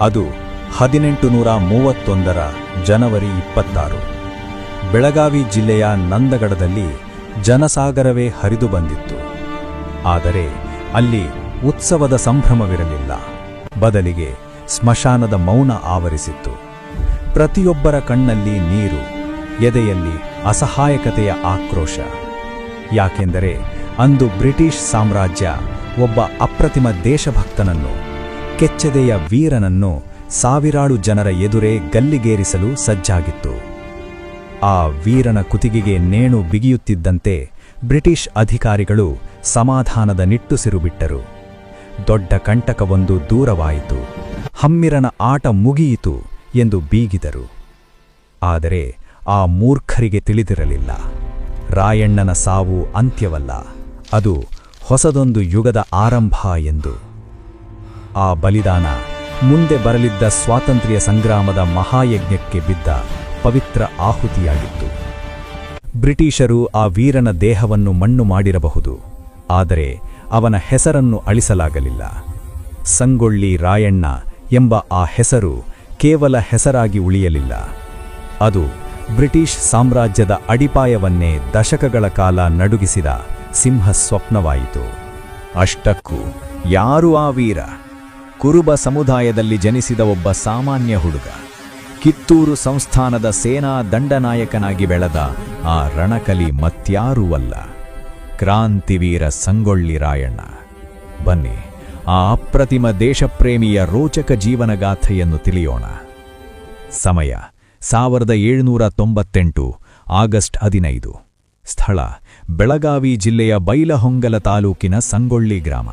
ಅದು 1831 ಜನವರಿ 26. ಬೆಳಗಾವಿ ಜಿಲ್ಲೆಯ ನಂದಗಡದಲ್ಲಿ ಜನಸಾಗರವೇ ಹರಿದು ಬಂದಿತ್ತು. ಆದರೆ ಅಲ್ಲಿ ಉತ್ಸವದ ಸಂಭ್ರಮವಿರಲಿಲ್ಲ. ಬದಲಿಗೆ ಸ್ಮಶಾನದ ಮೌನ ಆವರಿಸಿತ್ತು. ಪ್ರತಿಯೊಬ್ಬರ ಕಣ್ಣಲ್ಲಿ ನೀರು, ಎದೆಯಲ್ಲಿ ಅಸಹಾಯಕತೆಯ ಆಕ್ರೋಶ. ಯಾಕೆಂದರೆ ಅಂದು ಬ್ರಿಟಿಷ್ ಸಾಮ್ರಾಜ್ಯ ಒಬ್ಬ ಅಪ್ರತಿಮ ದೇಶಭಕ್ತನನ್ನು, ಕೆಚ್ಚೆದೆಯ ವೀರನನ್ನು ಸಾವಿರಾರು ಜನರ ಎದುರೇ ಗಲ್ಲಿಗೇರಿಸಲು ಸಜ್ಜಾಗಿತ್ತು. ಆ ವೀರನ ಕುತ್ತಿಗೆಗೆ ನೇಣು ಬಿಗಿಯುತ್ತಿದ್ದಂತೆ ಬ್ರಿಟಿಷ್ ಅಧಿಕಾರಿಗಳು ಸಮಾಧಾನದ ನಿಟ್ಟುಸಿರು ಬಿಟ್ಟರು. ದೊಡ್ಡ ಕಂಟಕವೊಂದು ದೂರವಾಯಿತು, ಹಮ್ಮಿರನ ಆಟ ಮುಗಿಯಿತು ಎಂದು ಬೀಗಿದರು. ಆದರೆ ಆ ಮೂರ್ಖರಿಗೆ ತಿಳಿದಿರಲಿಲ್ಲ, ರಾಯಣ್ಣನ ಸಾವು ಅಂತ್ಯವಲ್ಲ, ಅದು ಹೊಸದೊಂದು ಯುಗದ ಆರಂಭ ಎಂದು. ಆ ಬಲಿದಾನ ಮುಂದೆ ಬರಲಿದ್ದ ಸ್ವಾತಂತ್ರ್ಯ ಸಂಗ್ರಾಮದ ಮಹಾಯಜ್ಞಕ್ಕೆ ಬಿದ್ದ ಪವಿತ್ರ ಆಹುತಿಯಾಗಿತ್ತು. ಬ್ರಿಟಿಷರು ಆ ವೀರನ ದೇಹವನ್ನು ಮಣ್ಣು ಮಾಡಿರಬಹುದು, ಆದರೆ ಅವನ ಹೆಸರನ್ನು ಅಳಿಸಲಾಗಲಿಲ್ಲ. ಸಂಗೊಳ್ಳಿ ರಾಯಣ್ಣ ಎಂಬ ಆ ಹೆಸರು ಕೇವಲ ಹೆಸರಾಗಿ ಉಳಿಯಲಿಲ್ಲ. ಅದು ಬ್ರಿಟಿಷ್ ಸಾಮ್ರಾಜ್ಯದ ಅಡಿಪಾಯವನ್ನೇ ದಶಕಗಳ ಕಾಲ ನಡುಗಿಸಿದ ಸಿಂಹ ಸ್ವಪ್ನವಾಯಿತು. ಅಷ್ಟಕ್ಕೂ ಯಾರು ಆ ವೀರ? ಕುರುಬ ಸಮುದಾಯದಲ್ಲಿ ಜನಿಸಿದ ಒಬ್ಬ ಸಾಮಾನ್ಯ ಹುಡುಗ, ಕಿತ್ತೂರು ಸಂಸ್ಥಾನದ ಸೇನಾ ದಂಡನಾಯಕನಾಗಿ ಬೆಳೆದ ಆ ರಣಕಲಿ ಮತ್ಯಾರೂ ಅಲ್ಲ, ಕ್ರಾಂತಿವೀರ ಸಂಗೊಳ್ಳಿ ರಾಯಣ್ಣ. ಬನ್ನಿ, ಆ ಅಪ್ರತಿಮ ದೇಶಪ್ರೇಮಿಯ ರೋಚಕ ಜೀವನಗಾಥೆಯನ್ನು ತಿಳಿಯೋಣ. ಸಮಯ 1798 ಆಗಸ್ಟ್ 15. ಸ್ಥಳ ಬೆಳಗಾವಿ ಜಿಲ್ಲೆಯ ಬೈಲಹೊಂಗಲ ತಾಲೂಕಿನ ಸಂಗೊಳ್ಳಿ ಗ್ರಾಮ.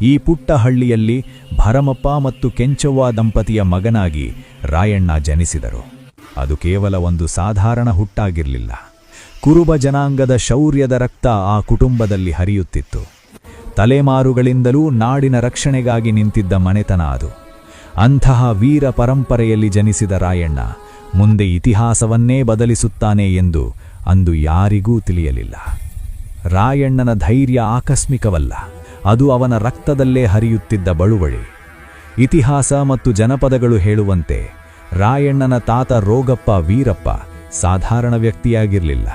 ಈ ಪುಟ್ಟ ಹಳ್ಳಿಯಲ್ಲಿ ಭರಮಪ್ಪ ಮತ್ತು ಕೆಂಚವ್ವ ದಂಪತಿಯ ಮಗನಾಗಿ ರಾಯಣ್ಣ ಜನಿಸಿದರು. ಅದು ಕೇವಲ ಒಂದು ಸಾಧಾರಣ ಹುಟ್ಟಾಗಿರಲಿಲ್ಲ. ಕುರುಬ ಜನಾಂಗದ ಶೌರ್ಯದ ರಕ್ತ ಆ ಕುಟುಂಬದಲ್ಲಿ ಹರಿಯುತ್ತಿತ್ತು. ತಲೆಮಾರುಗಳಿಂದಲೂ ನಾಡಿನ ರಕ್ಷಣೆಗಾಗಿ ನಿಂತಿದ್ದ ಮನೆತನ ಅದು. ಅಂತಹ ವೀರ ಪರಂಪರೆಯಲ್ಲಿ ಜನಿಸಿದ ರಾಯಣ್ಣ ಮುಂದೆ ಇತಿಹಾಸವನ್ನೇ ಬದಲಿಸುತ್ತಾನೆ ಎಂದು ಅಂದು ಯಾರಿಗೂ ತಿಳಿಯಲಿಲ್ಲ. ರಾಯಣ್ಣನ ಧೈರ್ಯ ಆಕಸ್ಮಿಕವಲ್ಲ, ಅದು ಅವನ ರಕ್ತದಲ್ಲೇ ಹರಿಯುತ್ತಿದ್ದ ಬಳುವಳಿ. ಇತಿಹಾಸ ಮತ್ತು ಜನಪದಗಳು ಹೇಳುವಂತೆ ರಾಯಣ್ಣನ ತಾತ ರೋಗಪ್ಪ ವೀರಪ್ಪ ಸಾಧಾರಣ ವ್ಯಕ್ತಿಯಾಗಿರಲಿಲ್ಲ.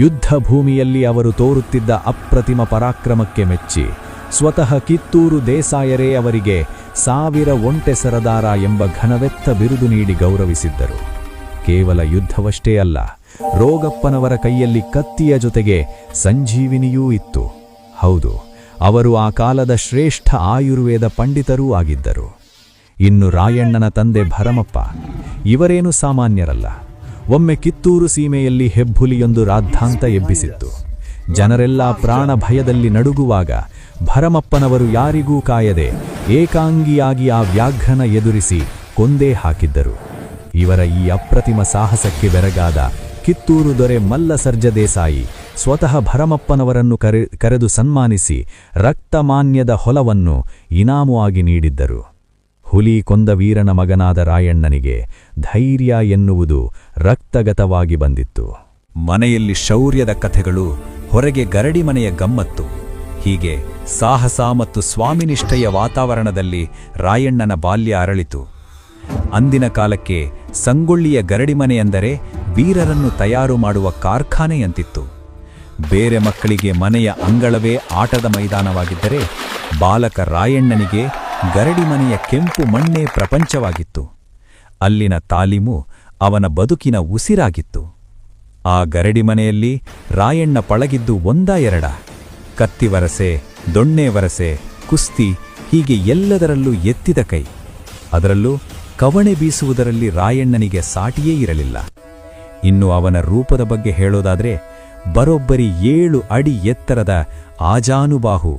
ಯುದ್ಧ ಭೂಮಿಯಲ್ಲಿ ಅವರು ತೋರುತ್ತಿದ್ದ ಅಪ್ರತಿಮ ಪರಾಕ್ರಮಕ್ಕೆ ಮೆಚ್ಚಿ ಸ್ವತಃ ಕಿತ್ತೂರು ದೇಸಾಯರೇ ಅವರಿಗೆ 1000 ಒಂಟೆ ಸರದಾರ ಎಂಬ ಘನವೆತ್ತ ಬಿರುದು ನೀಡಿ ಗೌರವಿಸಿದ್ದರು. ಕೇವಲ ಯುದ್ಧವಷ್ಟೇ ಅಲ್ಲ, ರೋಗಪ್ಪನವರ ಕೈಯಲ್ಲಿ ಕತ್ತಿಯ ಜೊತೆಗೆ ಸಂಜೀವಿನಿಯೂ ಇತ್ತು. ಹೌದು, ಅವರು ಆ ಕಾಲದ ಶ್ರೇಷ್ಠ ಆಯುರ್ವೇದ ಪಂಡಿತರೂ ಆಗಿದ್ದರು. ಇನ್ನು ರಾಯಣ್ಣನ ತಂದೆ ಭರಮಪ್ಪ, ಇವರೇನು ಸಾಮಾನ್ಯರಲ್ಲ. ಒಮ್ಮೆ ಕಿತ್ತೂರು ಸೀಮೆಯಲ್ಲಿ ಹೆಬ್ಬುಲಿಯೊಂದು ರಾದ್ಧಾಂತ ಎಬ್ಬಿಸಿತ್ತು. ಜನರೆಲ್ಲ ಪ್ರಾಣ ಭಯದಲ್ಲಿ ನಡುಗುವಾಗ ಭರಮಪ್ಪನವರು ಯಾರಿಗೂ ಕಾಯದೆ ಏಕಾಂಗಿಯಾಗಿ ಆ ವ್ಯಾಘ್ರನ ಎದುರಿಸಿ ಕೊಂದೇ ಹಾಕಿದ್ದರು. ಇವರ ಈ ಅಪ್ರತಿಮ ಸಾಹಸಕ್ಕೆ ಬೆರಗಾದ ಕಿತ್ತೂರು ದೊರೆ ಮಲ್ಲಸರ್ಜ ದೇಸಾಯಿ ಸ್ವತಃ ಭರಮಪ್ಪನವರನ್ನು ಕರೆದು ಸನ್ಮಾನಿಸಿ ರಕ್ತಮಾನ್ಯದ ಹೊಲವನ್ನು ಇನಾಮು ಆಗಿ ನೀಡಿದ್ದರು. ಹುಲಿ ಕೊಂದ ವೀರನ ಮಗನಾದ ರಾಯಣ್ಣನಿಗೆ ಧೈರ್ಯ ಎನ್ನುವುದು ರಕ್ತಗತವಾಗಿ ಬಂದಿತ್ತು. ಮನೆಯಲ್ಲಿ ಶೌರ್ಯದ ಕಥೆಗಳು, ಹೊರಗೆ ಗರಡಿ ಮನೆಯ ಗಮ್ಮತ್ತು. ಹೀಗೆ ಸಾಹಸ ಮತ್ತು ಸ್ವಾಮಿನಿಷ್ಠೆಯ ವಾತಾವರಣದಲ್ಲಿ ರಾಯಣ್ಣನ ಬಾಲ್ಯ ಅರಳಿತು. ಅಂದಿನ ಕಾಲಕ್ಕೆ ಸಂಗೊಳ್ಳಿಯ ಗರಡಿಮನೆಯೆಂದರೆ ವೀರರನ್ನು ತಯಾರು ಮಾಡುವ ಕಾರ್ಖಾನೆಯಂತಿತ್ತು. ಬೇರೆ ಮಕ್ಕಳಿಗೆ ಮನೆಯ ಅಂಗಳವೇ ಆಟದ ಮೈದಾನವಾಗಿದ್ದರೆ, ಬಾಲಕ ರಾಯಣ್ಣನಿಗೆ ಗರಡಿಮನೆಯ ಕೆಂಪು ಮಣ್ಣೇ ಪ್ರಪಂಚವಾಗಿತ್ತು. ಅಲ್ಲಿನ ತಾಲೀಮು ಅವನ ಬದುಕಿನ ಉಸಿರಾಗಿತ್ತು. ಆ ಗರಡಿಮನೆಯಲ್ಲಿ ರಾಯಣ್ಣ ಪಳಗಿದ್ದು ಒಂದಾ ಎರಡ? ಕತ್ತಿವರಸೆ, ದೊಣ್ಣೆ ವರಸೆ, ಕುಸ್ತಿ, ಹೀಗೆ ಎಲ್ಲದರಲ್ಲೂ ಎತ್ತಿದ ಕೈ. ಅದರಲ್ಲೂ ಕವಣೆ ಬೀಸುವುದರಲ್ಲಿ ರಾಯಣ್ಣನಿಗೆ ಸಾಟಿಯೇ ಇರಲಿಲ್ಲ. ಇನ್ನು ಅವನ ರೂಪದ ಬಗ್ಗೆ ಹೇಳೋದಾದ್ರೆ, ಬರೋಬ್ಬರಿ 7 ಅಡಿ ಎತ್ತರದ ಆಜಾನುಬಾಹು,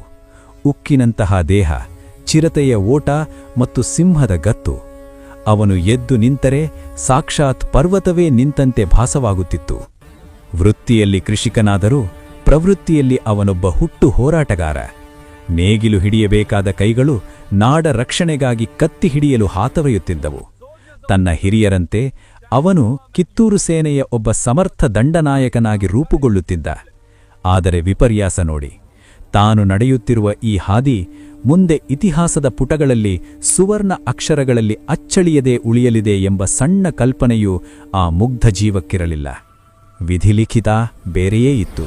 ಉಕ್ಕಿನಂತಹ ದೇಹ, ಚಿರತೆಯ ಓಟ ಮತ್ತು ಸಿಂಹದ ಗತ್ತು. ಅವನು ಎದ್ದು ನಿಂತರೆ ಸಾಕ್ಷಾತ್ ಪರ್ವತವೇ ನಿಂತಂತೆ ಭಾಸವಾಗುತ್ತಿತ್ತು. ವೃತ್ತಿಯಲ್ಲಿ ಕೃಷಿಕನಾದರೂ ಪ್ರವೃತ್ತಿಯಲ್ಲಿ ಅವನೊಬ್ಬ ಹುಟ್ಟು ಹೋರಾಟಗಾರ. ನೇಗಿಲು ಹಿಡಿಯಬೇಕಾದ ಕೈಗಳು ನಾಡ ರಕ್ಷಣೆಗಾಗಿ ಕತ್ತಿ ಹಿಡಿಯಲು ಹಾತೊರೆಯುತ್ತಿದ್ದವು. ತನ್ನ ಹಿರಿಯರಂತೆ ಅವನು ಕಿತ್ತೂರು ಸೇನೆಯ ಒಬ್ಬ ಸಮರ್ಥ ದಂಡನಾಯಕನಾಗಿ ರೂಪುಗೊಳ್ಳುತ್ತಿದ್ದ. ಆದರೆ ವಿಪರ್ಯಾಸ ನೋಡಿ, ತಾನು ನಡೆಯುತ್ತಿರುವ ಈ ಹಾದಿ ಮುಂದೆ ಇತಿಹಾಸದ ಪುಟಗಳಲ್ಲಿ ಸುವರ್ಣ ಅಕ್ಷರಗಳಲ್ಲಿ ಅಚ್ಚಳಿಯದೆ ಉಳಿಯಲಿದೆ ಎಂಬ ಸಣ್ಣ ಕಲ್ಪನೆಯೂ ಆ ಮುಗ್ಧ ಜೀವಕ್ಕಿರಲಿಲ್ಲ. ವಿಧಿಲಿಖಿತ ಬೇರೆಯೇ ಇತ್ತು.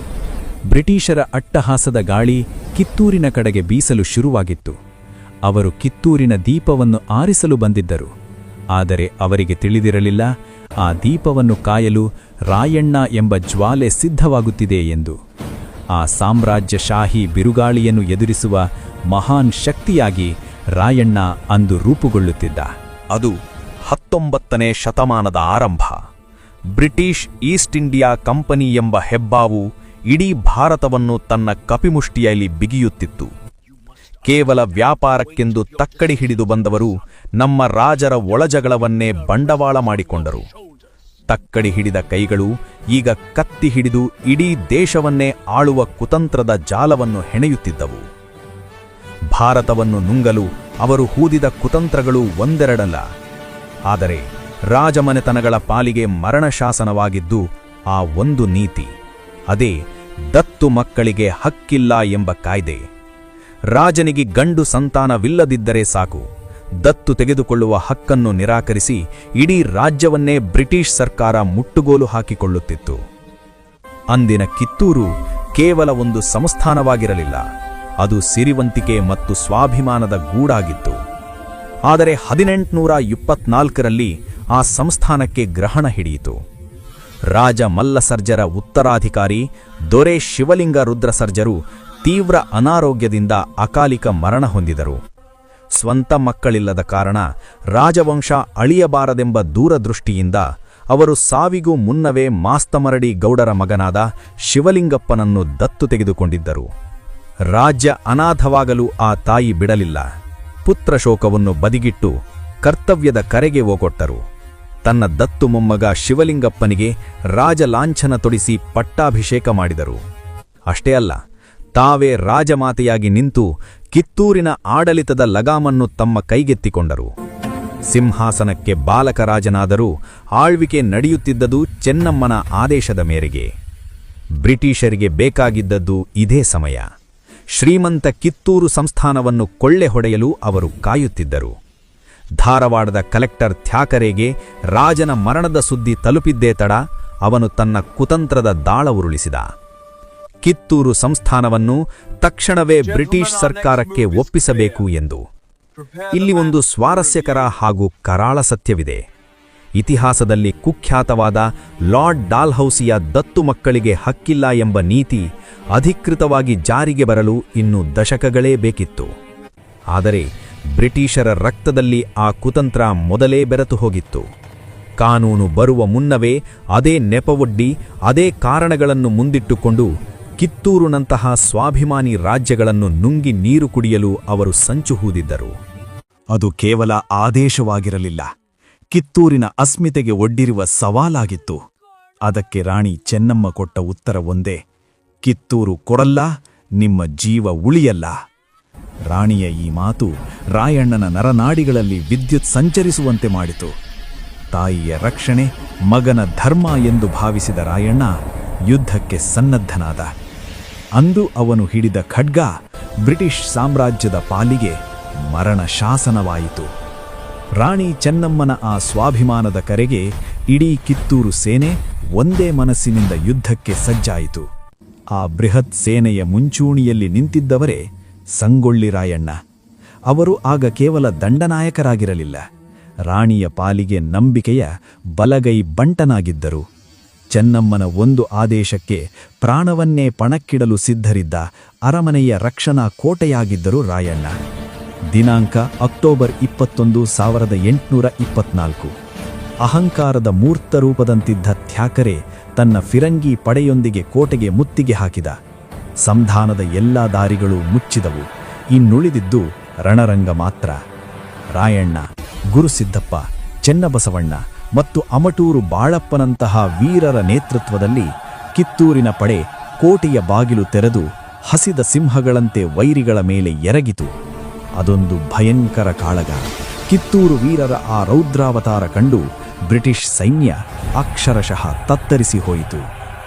ಬ್ರಿಟಿಷರ ಅಟ್ಟಹಾಸದ ಗಾಳಿ ಕಿತ್ತೂರಿನ ಕಡೆಗೆ ಬೀಸಲು ಶುರುವಾಗಿತ್ತು. ಅವರು ಕಿತ್ತೂರಿನ ದೀಪವನ್ನು ಆರಿಸಲು ಬಂದಿದ್ದರು. ಆದರೆ ಅವರಿಗೆ ತಿಳಿದಿರಲಿಲ್ಲ, ಆ ದೀಪವನ್ನು ಕಾಯಲು ರಾಯಣ್ಣ ಎಂಬ ಜ್ವಾಲೆ ಸಿದ್ಧವಾಗುತ್ತಿದೆ ಎಂದು. ಆ ಸಾಮ್ರಾಜ್ಯಶಾಹಿ ಬಿರುಗಾಳಿಯನ್ನು ಎದುರಿಸುವ ಮಹಾನ್ ಶಕ್ತಿಯಾಗಿ ರಾಯಣ್ಣ ಅಂದು ರೂಪುಗೊಳ್ಳುತ್ತಿದ್ದ. ಅದು 19ನೇ ಶತಮಾನದ ಆರಂಭ. ಬ್ರಿಟಿಷ್ ಈಸ್ಟ್ ಇಂಡಿಯಾ ಕಂಪನಿ ಎಂಬ ಹೆಬ್ಬಾವು ಇಡೀ ಭಾರತವನ್ನು ತನ್ನ ಕಪಿಮುಷ್ಟಿಯಲ್ಲಿ ಬಿಗಿಯುತ್ತಿತ್ತು. ಕೇವಲ ವ್ಯಾಪಾರಕ್ಕೆಂದು ತಕ್ಕಡಿ ಹಿಡಿದು ಬಂದವರು ನಮ್ಮ ರಾಜರ ಒಳಜಗಳವನ್ನೇ ಬಂಡವಾಳ ಮಾಡಿಕೊಂಡರು. ತಕ್ಕಡಿ ಹಿಡಿದ ಕೈಗಳು ಈಗ ಕತ್ತಿ ಹಿಡಿದು ಇಡೀ ದೇಶವನ್ನೇ ಆಳುವ ಕುತಂತ್ರದ ಜಾಲವನ್ನು ಹೆಣೆಯುತ್ತಿದ್ದವು. ಭಾರತವನ್ನು ನುಂಗಲು ಅವರು ಹೂದಿದ ಕುತಂತ್ರಗಳು ಒಂದೆರಡಲ್ಲ. ಆದರೆ ರಾಜಮನೆತನಗಳ ಪಾಲಿಗೆ ಮರಣಶಾಸನವಾಗಿದ್ದು ಆ ಒಂದು ನೀತಿ. ಅದೇ ದತ್ತು ಮಕ್ಕಳಿಗೆ ಹಕ್ಕಿಲ್ಲ ಎಂಬ ಕಾಯ್ದೆ. ರಾಜನಿಗೆ ಗಂಡು ಸಂತಾನವಿಲ್ಲದಿದ್ದರೆ ಸಾಕು, ದತ್ತು ತೆಗೆದುಕೊಳ್ಳುವ ಹಕ್ಕನ್ನು ನಿರಾಕರಿಸಿ ಇಡೀ ರಾಜ್ಯವನ್ನೇ ಬ್ರಿಟಿಷ್ ಸರ್ಕಾರ ಮುಟ್ಟುಗೋಲು ಹಾಕಿಕೊಳ್ಳುತ್ತಿತ್ತು. ಅಂದಿನ ಕಿತ್ತೂರು ಕೇವಲ ಒಂದು ಸಂಸ್ಥಾನವಾಗಿರಲಿಲ್ಲ, ಅದು ಸಿರಿವಂತಿಕೆ ಮತ್ತು ಸ್ವಾಭಿಮಾನದ ಗೂಡಾಗಿತ್ತು. ಆದರೆ 1824ರಲ್ಲಿ ಆ ಸಂಸ್ಥಾನಕ್ಕೆ ಗ್ರಹಣ ಹಿಡಿಯಿತು. ರಾಜ ಮಲ್ಲಸರ್ಜರ ಉತ್ತರಾಧಿಕಾರಿ ದೊರೆ ಶಿವಲಿಂಗ ರುದ್ರಸರ್ಜರು ತೀವ್ರ ಅನಾರೋಗ್ಯದಿಂದ ಅಕಾಲಿಕ ಮರಣ ಹೊಂದಿದರು. ಸ್ವಂತ ಮಕ್ಕಳಿಲ್ಲದ ಕಾರಣ ರಾಜವಂಶ ಅಳಿಯಬಾರದೆಂಬ ದೂರದೃಷ್ಟಿಯಿಂದ ಅವರು ಸಾವಿಗೂ ಮುನ್ನವೇ ಮಾಸ್ತಮರಡಿ ಗೌಡರ ಮಗನಾದ ಶಿವಲಿಂಗಪ್ಪನನ್ನು ದತ್ತು ತೆಗೆದುಕೊಂಡಿದ್ದರು. ರಾಜ್ಯ ಅನಾಥವಾಗಲು ಆ ತಾಯಿ ಬಿಡಲಿಲ್ಲ. ಪುತ್ರಶೋಕವನ್ನು ಬದಿಗಿಟ್ಟು ಕರ್ತವ್ಯದ ಕರೆಗೆ ಓಗೊಟ್ಟರು. ತನ್ನ ದತ್ತು ಮೊಮ್ಮಗ ಶಿವಲಿಂಗಪ್ಪನಿಗೆ ರಾಜಲಾಂಛನ ತೊಡಿಸಿ ಪಟ್ಟಾಭಿಷೇಕ ಮಾಡಿದರು. ಅಷ್ಟೇ ಅಲ್ಲ, ತಾವೇ ರಾಜಮಾತೆಯಾಗಿ ನಿಂತು ಕಿತ್ತೂರಿನ ಆಡಳಿತದ ಲಗಾಮನ್ನು ತಮ್ಮ ಕೈಗೆತ್ತಿಕೊಂಡರು. ಸಿಂಹಾಸನಕ್ಕೆ ಬಾಲಕರಾಜನಾದರೂ ಆಳ್ವಿಕೆ ನಡೆಯುತ್ತಿದ್ದುದು ಚೆನ್ನಮ್ಮನ ಆದೇಶದ ಮೇರೆಗೆ. ಬ್ರಿಟಿಷರಿಗೆ ಬೇಕಾಗಿದ್ದದ್ದು ಇದೇ ಸಮಯ. ಶ್ರೀಮಂತ ಕಿತ್ತೂರು ಸಂಸ್ಥಾನವನ್ನು ಕೊಳ್ಳೆ ಹೊಡೆಯಲು ಅವರು ಕಾಯುತ್ತಿದ್ದರು. ಧಾರವಾಡದ ಕಲೆಕ್ಟರ್ ಥ್ಯಾಕರೆಗೆ ರಾಜನ ಮರಣದ ಸುದ್ದಿ ತಲುಪಿದ್ದೇ ತಡ, ಅವನು ತನ್ನ ಕುತಂತ್ರದ ದಾಳ ಉರುಳಿಸಿದ. ಕಿತ್ತೂರು ಸಂಸ್ಥಾನವನ್ನು ತಕ್ಷಣವೇ ಬ್ರಿಟಿಷ್ ಸರ್ಕಾರಕ್ಕೆ ಒಪ್ಪಿಸಬೇಕು ಎಂದು. ಇಲ್ಲಿ ಒಂದು ಸ್ವಾರಸ್ಯಕರ ಹಾಗೂ ಕರಾಳ ಸತ್ಯವಿದೆ. ಇತಿಹಾಸದಲ್ಲಿ ಕುಖ್ಯಾತವಾದ ಲಾರ್ಡ್ ಡಾಲ್ಹೌಸಿಯ ದತ್ತು ಮಕ್ಕಳಿಗೆ ಹಕ್ಕಿಲ್ಲ ಎಂಬ ನೀತಿ ಅಧಿಕೃತವಾಗಿ ಜಾರಿಗೆ ಬರಲು ಇನ್ನೂ ದಶಕಗಳೇ ಬೇಕಿತ್ತು. ಆದರೆ ಬ್ರಿಟಿಷರ ರಕ್ತದಲ್ಲಿ ಆ ಕುತಂತ್ರ ಮೊದಲೇ ಬೆರೆತು ಹೋಗಿತ್ತು. ಕಾನೂನು ಬರುವ ಮುನ್ನವೇ ಅದೇ ನೆಪವೊಡ್ಡಿ ಅದೇ ಕಾರಣಗಳನ್ನು ಮುಂದಿಟ್ಟುಕೊಂಡು ಕಿತ್ತೂರಿನಂತಹ ಸ್ವಾಭಿಮಾನಿ ರಾಜ್ಯಗಳನ್ನು ನುಂಗಿ ನೀರು ಕುಡಿಯಲು ಅವರು ಸಂಚು ಹೂದಿದ್ದರು. ಅದು ಕೇವಲ ಆದೇಶವಾಗಿರಲಿಲ್ಲ, ಕಿತ್ತೂರಿನ ಅಸ್ಮಿತೆಗೆ ಒಡ್ಡಿರುವ ಸವಾಲಾಗಿತ್ತು. ಅದಕ್ಕೆ ರಾಣಿ ಚೆನ್ನಮ್ಮ ಕೊಟ್ಟ ಉತ್ತರ ಒಂದೇ: ಕಿತ್ತೂರು ಕೊಡಲ್ಲ, ನಿಮ್ಮ ಜೀವ ಉಳಿಯಲ್ಲ. ರಾಣಿಯ ಈ ಮಾತು ರಾಯಣ್ಣನ ನರನಾಡಿಗಳಲ್ಲಿ ವಿದ್ಯುತ್ ಸಂಚರಿಸುವಂತೆ ಮಾಡಿತು. ತಾಯಿಯ ರಕ್ಷಣೆ ಮಗನ ಧರ್ಮ ಎಂದು ಭಾವಿಸಿದ ರಾಯಣ್ಣ ಯುದ್ಧಕ್ಕೆ ಸನ್ನದ್ಧನಾದ. ಅಂದು ಅವನು ಹಿಡಿದ ಖಡ್ಗ ಬ್ರಿಟಿಷ್ ಸಾಮ್ರಾಜ್ಯದ ಪಾಲಿಗೆ ಮರಣ ಶಾಸನವಾಯಿತು. ರಾಣಿ ಚೆನ್ನಮ್ಮನ ಆ ಸ್ವಾಭಿಮಾನದ ಕರೆಗೆ ಇಡೀ ಕಿತ್ತೂರು ಸೇನೆ ಒಂದೇ ಮನಸ್ಸಿನಿಂದ ಯುದ್ಧಕ್ಕೆ ಸಜ್ಜಾಯಿತು. ಆ ಬೃಹತ್ ಸೇನೆಯ ಮುಂಚೂಣಿಯಲ್ಲಿ ನಿಂತಿದ್ದವರೇ ಸಂಗೊಳ್ಳಿ ರಾಯಣ್ಣ. ಅವರು ಆಗ ಕೇವಲ ದಂಡನಾಯಕರಾಗಿರಲಿಲ್ಲ, ರಾಣಿಯ ಪಾಲಿಗೆ ನಂಬಿಕೆಯ ಬಲಗೈ ಬಂಟನಾಗಿದ್ದರು. ಚೆನ್ನಮ್ಮನ ಒಂದು ಆದೇಶಕ್ಕೆ ಪ್ರಾಣವನ್ನೇ ಪಣಕ್ಕಿಡಲು ಸಿದ್ಧರಿದ್ದ ಅರಮನೆಯ ರಕ್ಷಣಾ ಕೋಟೆಯಾಗಿದ್ದರು ರಾಯಣ್ಣ. ದಿನಾಂಕ ಅಕ್ಟೋಬರ್ 21, 1824. ಅಹಂಕಾರದ ಮೂರ್ತರೂಪದಂತಿದ್ದ ಥ್ಯಾಕರೆ ತನ್ನ ಫಿರಂಗಿ ಪಡೆಯೊಂದಿಗೆ ಕೋಟೆಗೆ ಮುತ್ತಿಗೆ ಹಾಕಿದ. ಸಂಧಾನದ ಎಲ್ಲಾ ದಾರಿಗಳು ಮುಚ್ಚಿದವು. ಇನ್ನುಳಿದಿದ್ದು ರಣರಂಗ ಮಾತ್ರ. ರಾಯಣ್ಣ, ಗುರುಸಿದ್ದಪ್ಪ, ಚೆನ್ನಬಸವಣ್ಣ ಮತ್ತು ಅಮಟೂರು ಬಾಳಪ್ಪನಂತಹ ವೀರರ ನೇತೃತ್ವದಲ್ಲಿ ಕಿತ್ತೂರಿನ ಪಡೆ ಕೋಟೆಯ ಬಾಗಿಲು ತೆರೆದು ಹಸಿದ ಸಿಂಹಗಳಂತೆ ವೈರಿಗಳ ಮೇಲೆ ಎರಗಿತು. ಅದೊಂದು ಭಯಂಕರ ಕಾಳಗ. ಕಿತ್ತೂರು ವೀರರ ಆ ರೌದ್ರಾವತಾರ ಕಂಡು ಬ್ರಿಟಿಷ್ ಸೈನ್ಯ ಅಕ್ಷರಶಃ ತತ್ತರಿಸಿ ಹೋಯಿತು.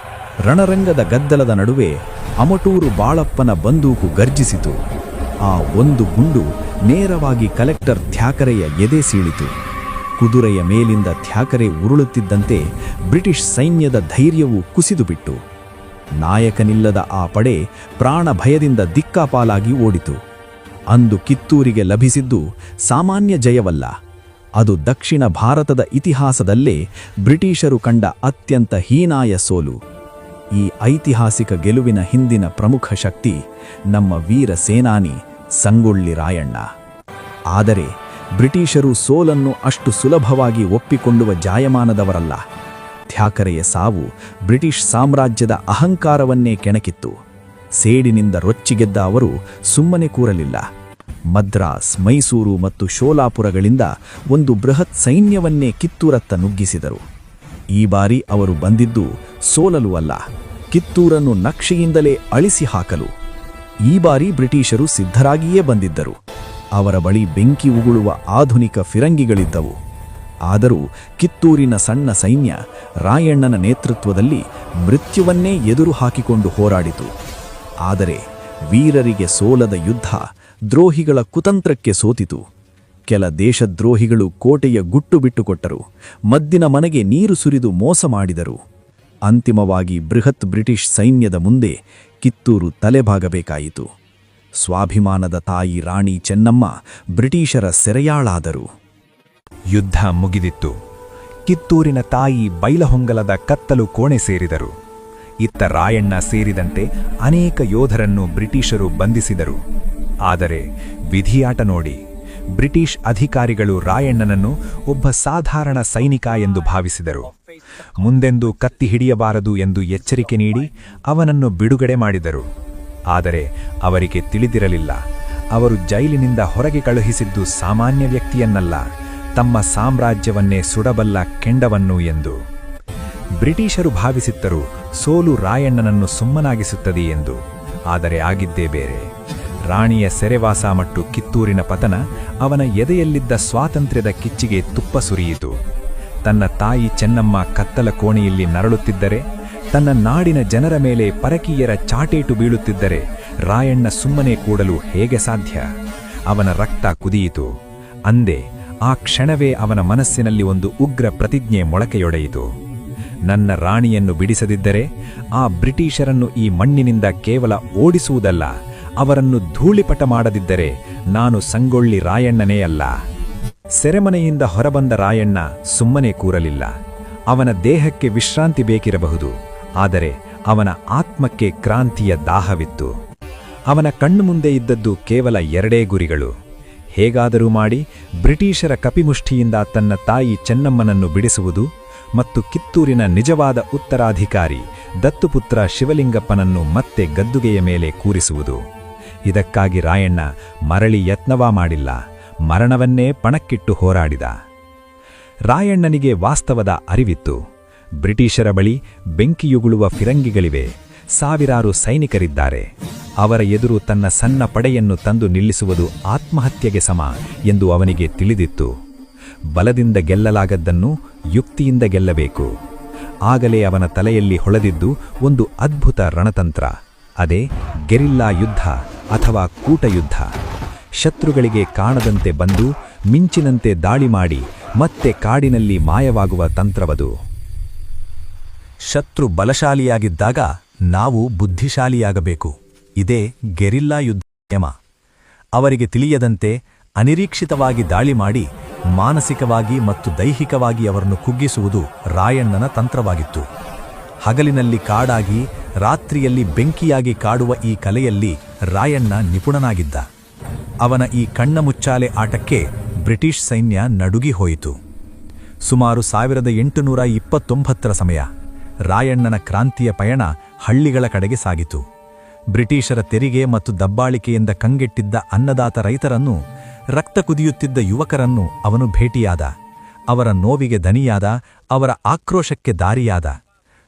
ರಣರಂಗದ ಗದ್ದಲದ ನಡುವೆ ಅಮಟೂರು ಬಾಳಪ್ಪನ ಬಂದೂಕು ಗರ್ಜಿಸಿತು. ಆ ಒಂದು ಗುಂಡು ನೇರವಾಗಿ ಕಲೆಕ್ಟರ್ ಥ್ಯಾಕರೆಯ ಎದೆ ಸೀಳಿತು. ಕುದುರೆಯ ಮೇಲಿಂದ ಥ್ಯಾಕರೆ ಉರುಳುತ್ತಿದ್ದಂತೆ ಬ್ರಿಟಿಷ್ ಸೈನ್ಯದ ಧೈರ್ಯವು ಕುಸಿದುಬಿಟ್ಟು ನಾಯಕನಿಲ್ಲದ ಆ ಪಡೆ ಪ್ರಾಣ ಭಯದಿಂದ ದಿಕ್ಕಾಪಾಲಾಗಿ ಓಡಿತು. ಅಂದು ಕಿತ್ತೂರಿಗೆ ಲಭಿಸಿದ್ದು ಸಾಮಾನ್ಯ ಜಯವಲ್ಲ, ಅದು ದಕ್ಷಿಣ ಭಾರತದ ಇತಿಹಾಸದಲ್ಲೇ ಬ್ರಿಟಿಷರು ಕಂಡ ಅತ್ಯಂತ ಹೀನಾಯ ಸೋಲು. ಈ ಐತಿಹಾಸಿಕ ಗೆಲುವಿನ ಹಿಂದಿನ ಪ್ರಮುಖ ಶಕ್ತಿ ನಮ್ಮ ವೀರ ಸೇನಾನಿ ಸಂಗೊಳ್ಳಿ ರಾಯಣ್ಣ. ಆದರೆ ಬ್ರಿಟಿಷರು ಸೋಲನ್ನು ಅಷ್ಟು ಸುಲಭವಾಗಿ ಒಪ್ಪಿಕೊಳ್ಳುವ ಜಾಯಮಾನದವರಲ್ಲ. ಥ್ಯಾಕರೆಯ ಸಾವು ಬ್ರಿಟಿಷ್ ಸಾಮ್ರಾಜ್ಯದ ಅಹಂಕಾರವನ್ನೇ ಕೆಣಕಿತ್ತು. ಸೇಡಿನಿಂದ ರೊಚ್ಚಿಗೆದ್ದ ಅವರು ಸುಮ್ಮನೆ ಕೂರಲಿಲ್ಲ. ಮದ್ರಾಸ್, ಮೈಸೂರು ಮತ್ತು ಶೋಲಾಪುರಗಳಿಂದ ಒಂದು ಬೃಹತ್ ಸೈನ್ಯವನ್ನೇ ಕಿತ್ತೂರತ್ತ ನುಗ್ಗಿಸಿದರು. ಈ ಬಾರಿ ಅವರು ಬಂದಿದ್ದು ಸೋಲಲು ಅಲ್ಲ, ಕಿತ್ತೂರನ್ನು ನಕ್ಷೆಯಿಂದಲೇ ಅಳಿಸಿ ಹಾಕಲು. ಈ ಬಾರಿ ಬ್ರಿಟಿಷರು ಸಿದ್ಧರಾಗಿಯೇ ಬಂದಿದ್ದರು. ಅವರ ಬಳಿ ಬೆಂಕಿ ಉಗುಳುವ ಆಧುನಿಕ ಫಿರಂಗಿಗಳಿದ್ದವು. ಆದರೂ ಕಿತ್ತೂರಿನ ಸಣ್ಣ ಸೈನ್ಯ ರಾಯಣ್ಣನ ನೇತೃತ್ವದಲ್ಲಿ ಮೃತ್ಯುವನ್ನೇ ಎದುರು ಹಾಕಿಕೊಂಡು ಹೋರಾಡಿತು. ಆದರೆ ವೀರರಿಗೆ ಸೋಲದ ಯುದ್ಧ ದ್ರೋಹಿಗಳ ಕುತಂತ್ರಕ್ಕೆ ಸೋತಿತು. ಕೆಲ ದೇಶದ್ರೋಹಿಗಳು ಕೋಟೆಯ ಗುಟ್ಟು ಬಿಟ್ಟುಕೊಟ್ಟರು, ಮದ್ದಿನ ಮನೆಗೆ ನೀರು ಸುರಿದು ಮೋಸ ಮಾಡಿದರು. ಅಂತಿಮವಾಗಿ ಬೃಹತ್ ಬ್ರಿಟಿಷ್ ಸೈನ್ಯದ ಮುಂದೆ ಕಿತ್ತೂರು ತಲೆಬಾಗಬೇಕಾಯಿತು. ಸ್ವಾಭಿಮಾನದ ತಾಯಿ ರಾಣಿ ಚೆನ್ನಮ್ಮ ಬ್ರಿಟಿಷರ ಸೆರೆಯಾಳಾದರು. ಯುದ್ಧ ಮುಗಿದಿತ್ತು. ಕಿತ್ತೂರಿನ ತಾಯಿ ಬೈಲಹೊಂಗಲದ ಕತ್ತಲು ಕೋಣೆ ಸೇರಿದರು. ಇತ್ತ ರಾಯಣ್ಣ ಸೇರಿದಂತೆ ಅನೇಕ ಯೋಧರನ್ನು ಬ್ರಿಟಿಷರು ಬಂಧಿಸಿದರು. ಆದರೆ ವಿಧಿಯಾಟ ನೋಡಿ, ಬ್ರಿಟಿಷ್ ಅಧಿಕಾರಿಗಳು ರಾಯಣ್ಣನನ್ನು ಒಬ್ಬ ಸಾಧಾರಣ ಸೈನಿಕ ಎಂದು ಭಾವಿಸಿದರು. ಮುಂದೆಂದೂ ಕತ್ತಿ ಹಿಡಿಯಬಾರದು ಎಂದು ಎಚ್ಚರಿಕೆ ನೀಡಿ ಅವನನ್ನು ಬಿಡುಗಡೆ ಮಾಡಿದರು. ಆದರೆ ಅವರಿಗೆ ತಿಳಿದಿರಲಿಲ್ಲ, ಅವರು ಜೈಲಿನಿಂದ ಹೊರಗೆ ಕಳುಹಿಸಿದ್ದು ಸಾಮಾನ್ಯ ವ್ಯಕ್ತಿಯನ್ನಲ್ಲ, ತಮ್ಮ ಸಾಮ್ರಾಜ್ಯವನ್ನೇ ಸುಡಬಲ್ಲ ಕೆಂಡವನ್ನು ಎಂದು. ಬ್ರಿಟಿಷರು ಭಾವಿಸಿದ್ದರು ಸೋಲು ರಾಯಣ್ಣನನ್ನು ಸುಮ್ಮನಾಗಿಸುತ್ತದೆ ಎಂದು. ಆದರೆ ಆಗಿದ್ದೇ ಬೇರೆ. ರಾಣಿಯ ಸೆರೆವಾಸ ಮತ್ತು ಕಿತ್ತೂರಿನ ಪತನ ಅವನ ಎದೆಯಲ್ಲಿದ್ದ ಸ್ವಾತಂತ್ರ್ಯದ ಕಿಚ್ಚಿಗೆ ತುಪ್ಪ ಸುರಿಯಿತು. ತನ್ನ ತಾಯಿ ಚೆನ್ನಮ್ಮ ಕತ್ತಲ ಕೋಣೆಯಲ್ಲಿ ನರಳುತ್ತಿದ್ದರೆ, ತನ್ನ ನಾಡಿನ ಜನರ ಮೇಲೆ ಪರಕೀಯರ ಚಾಟೇಟು ಬೀಳುತ್ತಿದ್ದರೆ ರಾಯಣ್ಣ ಸುಮ್ಮನೆ ಕೂಡಲು ಹೇಗೆ ಸಾಧ್ಯ? ಅವನ ರಕ್ತ ಕುದಿಯಿತು. ಅಂದೇ ಆ ಕ್ಷಣವೇ ಅವನ ಮನಸ್ಸಿನಲ್ಲಿ ಒಂದು ಉಗ್ರ ಪ್ರತಿಜ್ಞೆ ಮೊಳಕೆಯೊಡೆಯಿತು. ನನ್ನ ರಾಣಿಯನ್ನು ಬಿಡಿಸದಿದ್ದರೆ ಆ ಬ್ರಿಟಿಷರನ್ನು ಈ ಮಣ್ಣಿನಿಂದ ಕೇವಲ ಓಡಿಸುವುದಲ್ಲ, ಅವರನ್ನು ಧೂಳಿಪಟ ಮಾಡದಿದ್ದರೆ ನಾನು ಸಂಗೊಳ್ಳಿ ರಾಯಣ್ಣನೇ ಅಲ್ಲ. ಸೆರೆಮನೆಯಿಂದ ಹೊರಬಂದ ರಾಯಣ್ಣ ಸುಮ್ಮನೆ ಕೂರಲಿಲ್ಲ. ಅವನ ದೇಹಕ್ಕೆ ವಿಶ್ರಾಂತಿ ಬೇಕಿರಬಹುದು, ಆದರೆ ಅವನ ಆತ್ಮಕ್ಕೆ ಕ್ರಾಂತಿಯ ದಾಹವಿತ್ತು. ಅವನ ಕಣ್ಣು ಮುಂದೆ ಇದ್ದದ್ದು ಕೇವಲ ಎರಡೇ ಗುರಿಗಳು: ಹೇಗಾದರೂ ಮಾಡಿ ಬ್ರಿಟಿಷರ ಕಪಿಮುಷ್ಟಿಯಿಂದ ತನ್ನ ತಾಯಿ ಚೆನ್ನಮ್ಮನನ್ನು ಬಿಡಿಸುವುದು ಮತ್ತು ಕಿತ್ತೂರಿನ ನಿಜವಾದ ಉತ್ತರಾಧಿಕಾರಿ ದತ್ತುಪುತ್ರ ಶಿವಲಿಂಗಪ್ಪನನ್ನು ಮತ್ತೆ ಗದ್ದುಗೆಯ ಮೇಲೆ ಕೂರಿಸುವುದು. ಇದಕ್ಕಾಗಿ ರಾಯಣ್ಣ ಮರಳಿ ಯತ್ನವ ಮಾಡಿಲ್ಲ, ಮರಣವನ್ನೇ ಪಣಕ್ಕಿಟ್ಟು ಹೋರಾಡಿದ. ರಾಯಣ್ಣನಿಗೆ ವಾಸ್ತವದ ಅರಿವಿತ್ತು. ಬ್ರಿಟಿಷರ ಬಳಿ ಬೆಂಕಿಯುಗುಳುವ ಫಿರಂಗಿಗಳಿವೆ, ಸಾವಿರಾರು ಸೈನಿಕರಿದ್ದಾರೆ. ಅವರ ಎದುರು ತನ್ನ ಸಣ್ಣ ಪಡೆಯನ್ನು ತಂದು ನಿಲ್ಲಿಸುವುದು ಆತ್ಮಹತ್ಯೆಗೆ ಸಮ ಎಂದು ಅವನಿಗೆ ತಿಳಿದಿತ್ತು. ಬಲದಿಂದ ಗೆಲ್ಲಲಾಗದ್ದನ್ನು ಯುಕ್ತಿಯಿಂದ ಗೆಲ್ಲಬೇಕು. ಆಗಲೇ ಅವನ ತಲೆಯಲ್ಲಿ ಹೊಳೆದಿದ್ದು ಒಂದು ಅದ್ಭುತ ರಣತಂತ್ರ. ಅದೇ ಗೆರಿಲ್ಲಾ ಯುದ್ಧ ಅಥವಾ ಕೂಟಯುದ್ಧ. ಶತ್ರುಗಳಿಗೆ ಕಾಣದಂತೆ ಬಂದು ಮಿಂಚಿನಂತೆ ದಾಳಿ ಮಾಡಿ ಮತ್ತೆ ಕಾಡಿನಲ್ಲಿ ಮಾಯವಾಗುವ ತಂತ್ರವದು. ಶತ್ರು ಬಲಶಾಲಿಯಾಗಿದ್ದಾಗ ನಾವು ಬುದ್ಧಿಶಾಲಿಯಾಗಬೇಕು. ಇದೇ ಗೆರಿಲ್ಲಾ ಯುದ್ಧ ನಿಯಮ. ಅವರಿಗೆ ತಿಳಿಯದಂತೆ ಅನಿರೀಕ್ಷಿತವಾಗಿ ದಾಳಿ ಮಾಡಿ ಮಾನಸಿಕವಾಗಿ ಮತ್ತು ದೈಹಿಕವಾಗಿ ಅವರನ್ನು ಕುಗ್ಗಿಸುವುದು ರಾಯಣ್ಣನ ತಂತ್ರವಾಗಿತ್ತು. ಹಗಲಿನಲ್ಲಿ ಕಾಡಾಗಿ, ರಾತ್ರಿಯಲ್ಲಿ ಬೆಂಕಿಯಾಗಿ ಕಾಡುವ ಈ ಕಲೆಯಲ್ಲಿ ರಾಯಣ್ಣ ನಿಪುಣನಾಗಿದ್ದ. ಅವನ ಈ ಕಣ್ಣಮುಚ್ಚಾಲೆ ಆಟಕ್ಕೆ ಬ್ರಿಟಿಷ್ ಸೈನ್ಯ ನಡುಗಿ ಹೋಯಿತು. ಸುಮಾರು 1829 ಸಮಯ ರಾಯಣ್ಣನ ಕ್ರಾಂತಿಯ ಪಯಣ ಹಳ್ಳಿಗಳ ಕಡೆಗೆ ಸಾಗಿತು. ಬ್ರಿಟಿಷರ ತೆರಿಗೆ ಮತ್ತು ದಬ್ಬಾಳಿಕೆಯಿಂದ ಕಂಗೆಟ್ಟಿದ್ದ ಅನ್ನದಾತ ರೈತರನ್ನು, ರಕ್ತ ಕುದಿಯುತ್ತಿದ್ದ ಯುವಕರನ್ನು ಅವನು ಭೇಟಿಯಾದ. ಅವರ ನೋವಿಗೆ ದನಿಯಾದ, ಅವರ ಆಕ್ರೋಶಕ್ಕೆ ದಾರಿಯಾದ.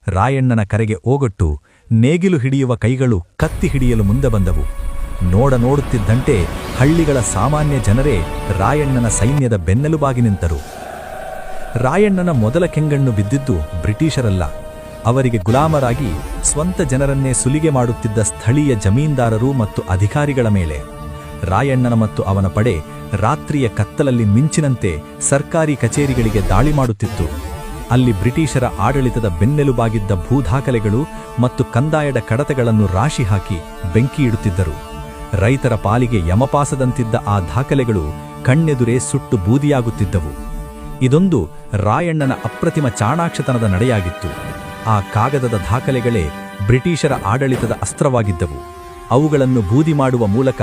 ರಾಯಣ್ಣನ ಕರೆಗೆ ಓಗೊಟ್ಟು ನೇಗಿಲು ಹಿಡಿಯುವ ಕೈಗಳು ಕತ್ತಿ ಹಿಡಿಯಲು ಮುಂದೆ ಬಂದವು. ನೋಡುತ್ತಿದ್ದಂತೆ ಹಳ್ಳಿಗಳ ಸಾಮಾನ್ಯ ಜನರೇ ರಾಯಣ್ಣನ ಸೈನ್ಯದ ಬೆನ್ನೆಲುಬಾಗಿ ನಿಂತರು. ರಾಯಣ್ಣನ ಮೊದಲ ಕೆಂಗಣ್ಣು ಬಿದ್ದಿದ್ದು ಬ್ರಿಟಿಷರಲ್ಲ, ಅವರಿಗೆ ಗುಲಾಮರಾಗಿ ಸ್ವಂತ ಜನರನ್ನೇ ಸುಲಿಗೆ ಮಾಡುತ್ತಿದ್ದ ಸ್ಥಳೀಯ ಜಮೀನ್ದಾರರು ಮತ್ತು ಅಧಿಕಾರಿಗಳ ಮೇಲೆ. ರಾಯಣ್ಣನ ಮತ್ತು ಅವನ ಪಡೆ ರಾತ್ರಿಯ ಕತ್ತಲಲ್ಲಿ ಮಿಂಚಿನಂತೆ ಸರ್ಕಾರಿ ಕಚೇರಿಗಳಿಗೆ ದಾಳಿ ಮಾಡುತ್ತಿತ್ತು. ಅಲ್ಲಿ ಬ್ರಿಟಿಷರ ಆಡಳಿತದ ಬೆನ್ನೆಲುಬಾಗಿದ್ದ ಭೂದಾಖಲೆಗಳು ಮತ್ತು ಕಂದಾಯದ ಕಡತಗಳನ್ನು ರಾಶಿ ಹಾಕಿ ಬೆಂಕಿ ಇಡುತ್ತಿದ್ದರು. ರೈತರ ಪಾಲಿಗೆ ಯಮಪಾಸದಂತಿದ್ದ ಆ ದಾಖಲೆಗಳು ಕಣ್ಣೆದುರೇ ಸುಟ್ಟು ಬೂದಿಯಾಗುತ್ತಿದ್ದವು. ಇದೊಂದು ರಾಯಣ್ಣನ ಅಪ್ರತಿಮ ಚಾಣಾಕ್ಷತನದ ನಡೆಯಾಗಿತ್ತು. ಆ ಕಾಗದದ ದಾಖಲೆಗಳೇ ಬ್ರಿಟಿಷರ ಆಡಳಿತದ ಅಸ್ತ್ರವಾಗಿದ್ದವು. ಅವುಗಳನ್ನು ಬೂದಿ ಮಾಡುವ ಮೂಲಕ